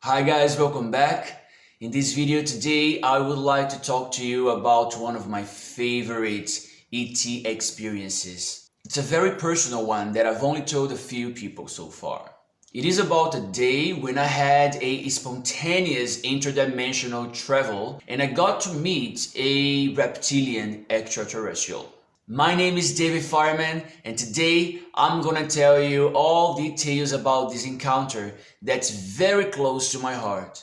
Hi guys, welcome back. In this video today, I would like to talk to you about one of my favorite ET experiences. It's a very personal one that I've only told a few people so far. It is about a day when I had a spontaneous interdimensional travel and I got to meet a reptilian extraterrestrial. My name is David Fireman, and today I'm gonna tell you all details about this encounter that's very close to my heart.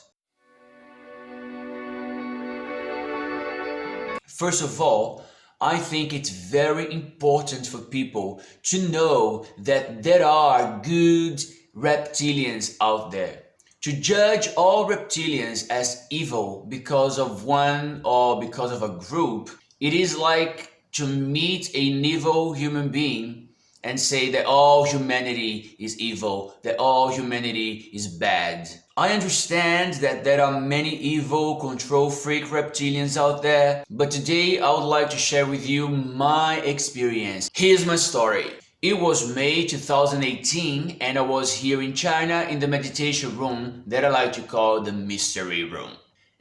First of all, I think it's very important for people to know that there are good reptilians out there. To judge all reptilians as evil because of one or because of a group, it is like to meet an evil human being and say that all humanity is evil, that all humanity is bad. I understand that there are many evil control freak reptilians out there, but today I would like to share with you my experience. Here's my story. It was May 2018 and I was here in China in the meditation room that I like to call the mystery room.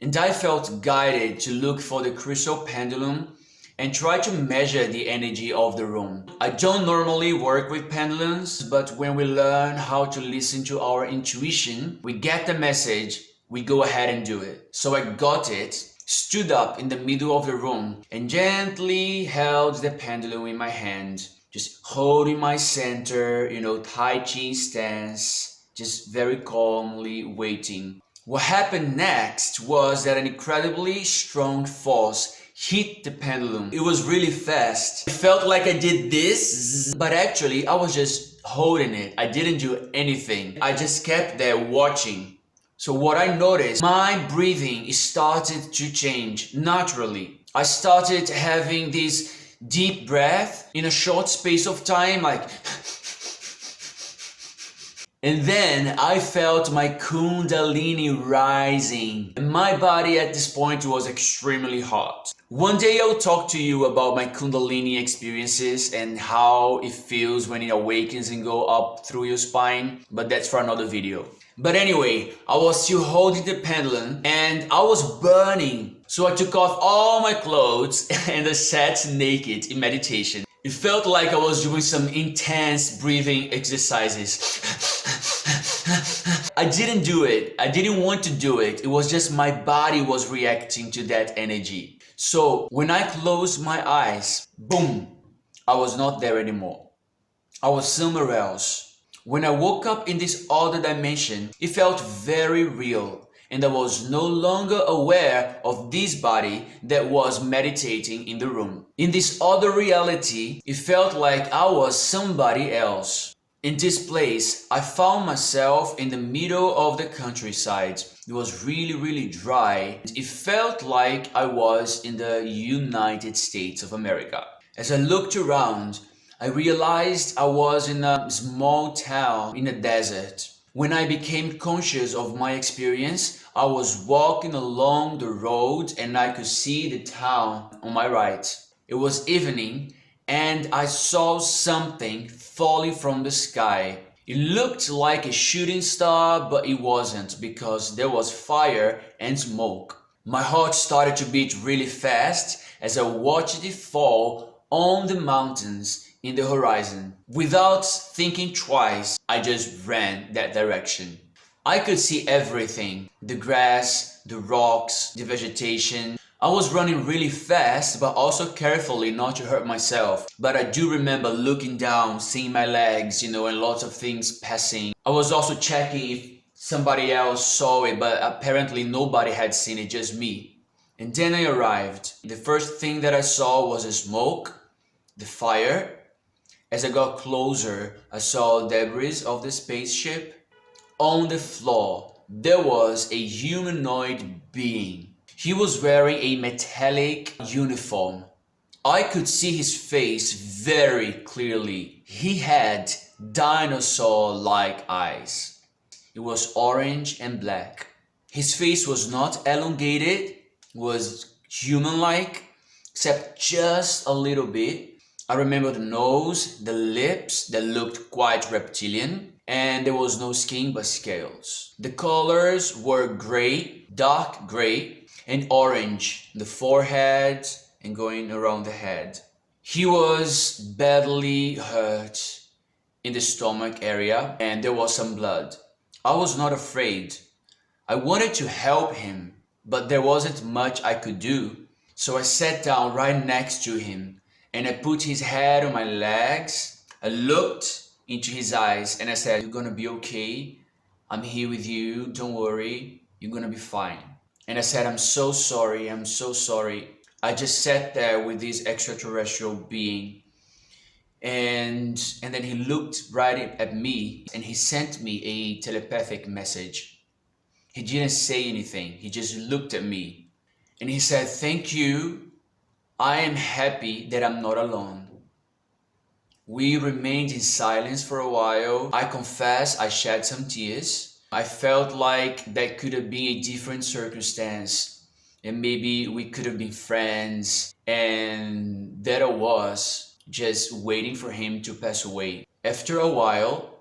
And I felt guided to look for the crystal pendulum and try to measure the energy of the room. I don't normally work with pendulums, but when we learn how to listen to our intuition, we get the message, we go ahead and do it. So I got it, stood up in the middle of the room and gently held the pendulum in my hand, just holding my center, Tai Chi stance, just very calmly waiting. What happened next was that an incredibly strong force hit the pendulum. It was really fast. It felt like I did this, but actually I was just holding it. I didn't do anything. I just kept there watching. So what I noticed, my breathing started to change naturally. I started having this deep breath in a short space of time, like and then I felt my kundalini rising. And my body at this point was extremely hot. One day I'll talk to you about my kundalini experiences and how it feels when it awakens and go up through your spine, but that's for another video. But anyway, I was still holding the pendulum and I was burning. So I took off all my clothes and I sat naked in meditation. It felt like I was doing some intense breathing exercises. I didn't do it. I didn't want to do it. It was just my body was reacting to that energy. So when I closed my eyes, boom, I was not there anymore. I was somewhere else. When I woke up in this other dimension, it felt very real. And I was no longer aware of this body that was meditating in the room. In this other reality, it felt like I was somebody else. In this place, I found myself in the middle of the countryside. It was really dry. It felt like I was in the United States of America. As I looked around, I realized I was in a small town in a desert. When I became conscious of my experience, I was walking along the road and I could see the town on my right. It was evening and I saw something falling from the sky. It looked like a shooting star, but it wasn't because there was fire and smoke. My heart started to beat really fast as I watched it fall on the mountains in the horizon. Without thinking twice, I just ran that direction. I could see everything, the grass, the rocks, the vegetation. I was running really fast, but also carefully not to hurt myself. But I do remember looking down, seeing my legs, and lots of things passing. I was also checking if somebody else saw it, but apparently nobody had seen it, just me. And then I arrived. The first thing that I saw was the smoke, the fire. As I got closer, I saw debris of the spaceship. On the floor, there was a humanoid being. He was wearing a metallic uniform. I could see his face very clearly. He had dinosaur-like eyes. It was orange and black. His face was not elongated, was human-like, except just a little bit. I remember the nose, the lips that looked quite reptilian, and there was no skin but scales. The colors were gray, dark gray, and orange, the forehead and going around the head. He was badly hurt in the stomach area and there was some blood. I was not afraid. I wanted to help him, but there wasn't much I could do. So I sat down right next to him and I put his head on my legs. I looked into his eyes and I said, "You're gonna be okay. I'm here with you. Don't worry. You're gonna be fine." And I said, "I'm so sorry. I'm so sorry." I just sat there with this extraterrestrial being. And then he looked right at me and he sent me a telepathic message. He didn't say anything. He just looked at me and he said, "Thank you. I am happy that I'm not alone." We remained in silence for a while. I confess I shed some tears. I felt like that could have been a different circumstance and maybe we could have been friends, and that I was just waiting for him to pass away. After a while,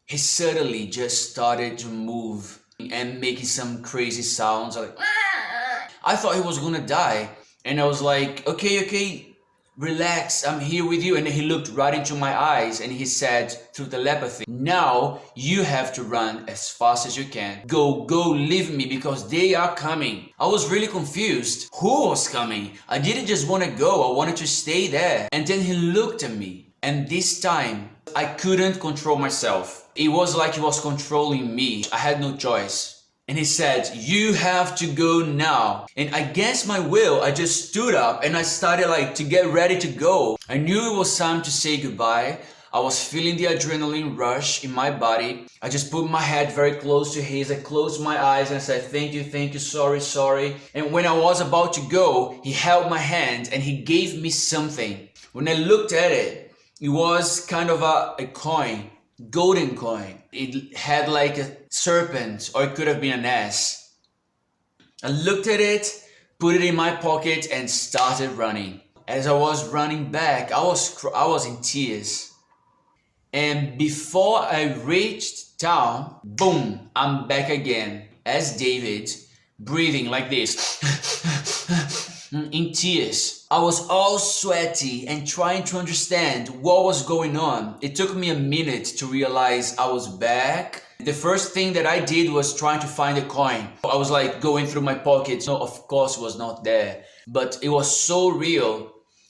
he suddenly just started to move and making some crazy sounds like I thought he was gonna die, and I was like, okay, relax, I'm here with you. And then he looked right into my eyes and he said through telepathy, "Now you have to run as fast as you can. Go, leave me because they are coming." I was really confused. Who was coming? I didn't just want to go, I wanted to stay there. And then he looked at me and this time I couldn't control myself. It was like he was controlling me. I had no choice. And he said, "You have to go now." And against my will, I just stood up and I started to get ready to go. I knew it was time to say goodbye. I was feeling the adrenaline rush in my body. I just put my head very close to his. I closed my eyes and I said, thank you, sorry. And when I was about to go, he held my hand and he gave me something. When I looked at it, it was kind of a coin. Golden coin. It had like a serpent, or it could have been an S. I looked at it, put it in my pocket and started running. As I was running back, I was in tears. And before I reached town, boom, I'm back again as David, breathing like this in tears. I was all sweaty and trying to understand what was going on. It took me a minute to realize I was back. The first thing that I did was trying to find a coin. I was going through my pockets. No, of course it was not there. But it was so real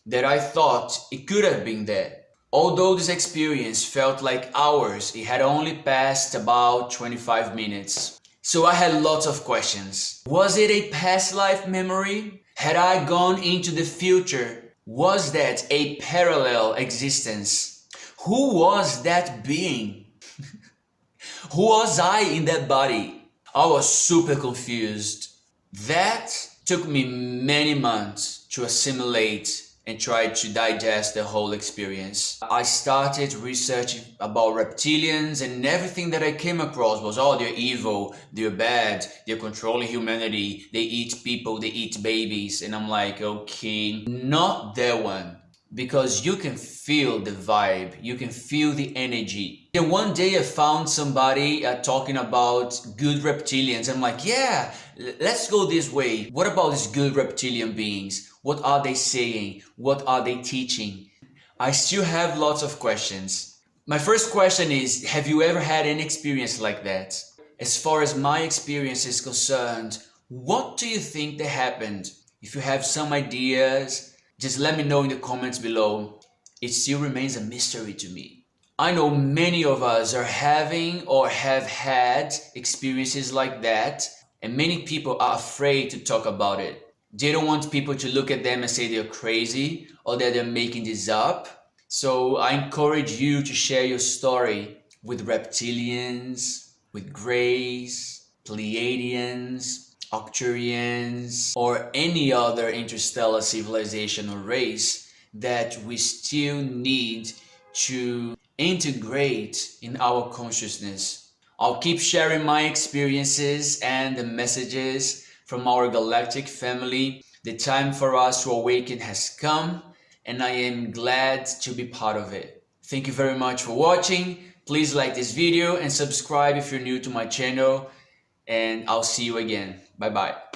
that I thought it could have been there. Although this experience felt like hours, it had only passed about 25 minutes. So I had lots of questions. Was it a past life memory? Had I gone into the future? Was that a parallel existence? Who was that being? Who was I in that body? I was super confused. That took me many months to assimilate and try to digest the whole experience. I started researching about reptilians and everything that I came across was, oh, they're evil, they're bad, they're controlling humanity, they eat people, they eat babies. And I'm like, okay, not that one. Because you can feel the vibe, you can feel the energy. And one day I found somebody talking about good reptilians. I'm like, yeah, let's go this way. What about these good reptilian beings? What are they saying? What are they teaching? I still have lots of questions. My first question is, have you ever had any experience like that? As far as my experience is concerned, what do you think that happened? If you have some ideas, just let me know in the comments below. It still remains a mystery to me. I know many of us are having or have had experiences like that, and many people are afraid to talk about it. They don't want people to look at them and say they're crazy or that they're making this up. So I encourage you to share your story with reptilians, with greys, Pleiadians, Arcturians, or any other interstellar civilization or race that we still need to integrate in our consciousness. I'll keep sharing my experiences and the messages from our galactic family. The time for us to awaken has come, and I am glad to be part of it. Thank you very much for watching. Please like this video and subscribe if you're new to my channel, and I'll see you again. Bye bye.